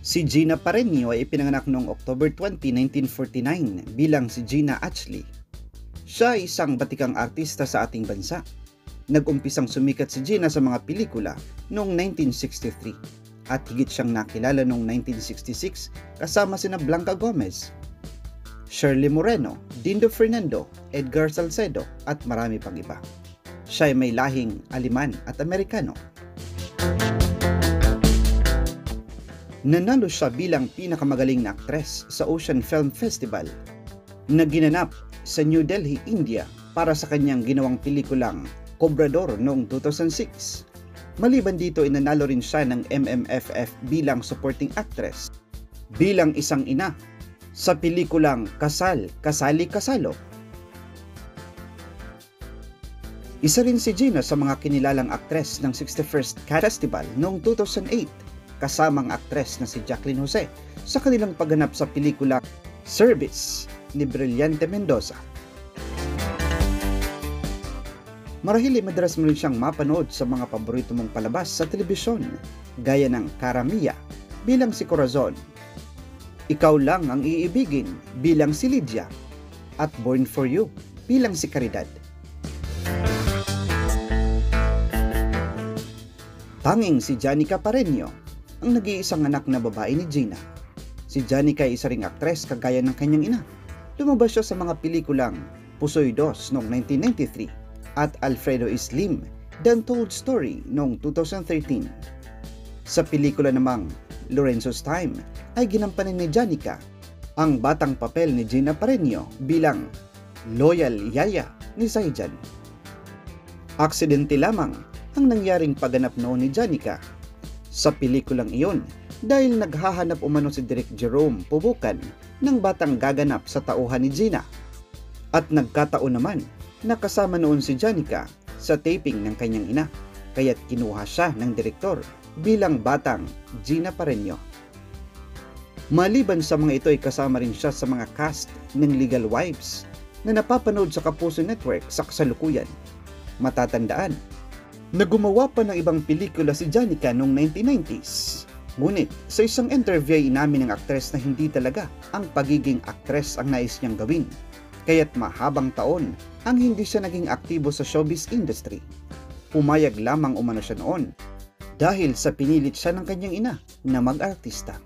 Si Gina Pareño ay ipinanganak noong October 20, 1949 bilang si Gina Ashley. Siya ay isang batikang artista sa ating bansa. Nag-umpisang sumikat si Gina sa mga pelikula noong 1963 at higit siyang nakilala noong 1966 kasama sina Blanca Gomez, Shirley Moreno, Dindo Fernando, Edgar Salcedo at marami pang iba. Siya ay may lahing Aleman at Amerikano. Nanalo siya bilang pinakamagaling na aktres sa Ocean Film Festival na ginanap sa New Delhi, India para sa kanyang ginawang pelikulang Cobrador noong 2006. Maliban dito, inanalo rin siya ng MMFF bilang supporting actress bilang isang ina sa pelikulang Kasal, Kasali, Kasalo. Isa rin si Gina sa mga kinilalang aktres ng 61st Festival noong 2008 kasamang aktres na si Jacqueline Jose sa kanilang pagganap sa pelikula Service ni Brillante Mendoza. Marahil ay madalas mo rin siyang mapanood sa mga paborito mong palabas sa telebisyon gaya ng Karamia bilang si Corazon, Ikaw Lang Ang Iibigin bilang si Lydia at Born for You bilang si Caridad. Tanging si Janica Pareño ang nag-iisang anak na babae ni Gina. Si Janica ay isa ring aktres kagaya ng kanyang ina. Lumabas siya sa mga pelikulang Pusoy 2 noong 1993 at Alfredo Islim, The Untold Story noong 2013. Sa pelikula namang Lorenzo's Time ay ginampanan ni Janica ang batang papel ni Gina Pareño bilang loyal yaya ni Zaijan. Aksidente lamang ang nangyaring pagganap noon ni Janica sa pelikulang iyon dahil naghahanap umano si Direk Jerome Pubukan ng batang gaganap sa tauhan ni Gina. At nagkataon naman na kasama noon si Janica sa taping ng kanyang ina, kaya't kinuha siya ng direktor bilang batang Gina Pareño. Maliban sa mga ito ay kasama rin siya sa mga cast ng Legal Wives na napapanood sa Kapuso Network sa kasalukuyan. Matatandaan na gumawa pa ng ibang pelikula si Janica noong 1990s. Ngunit sa isang interview ay inamin ng aktres na hindi talaga ang pagiging aktres ang nais niyang gawin, kaya't mahabang taon ang hindi siya naging aktibo sa showbiz industry. Pumayag lamang umano siya noon dahil sa pinilit siya ng kanyang ina na mag-artista.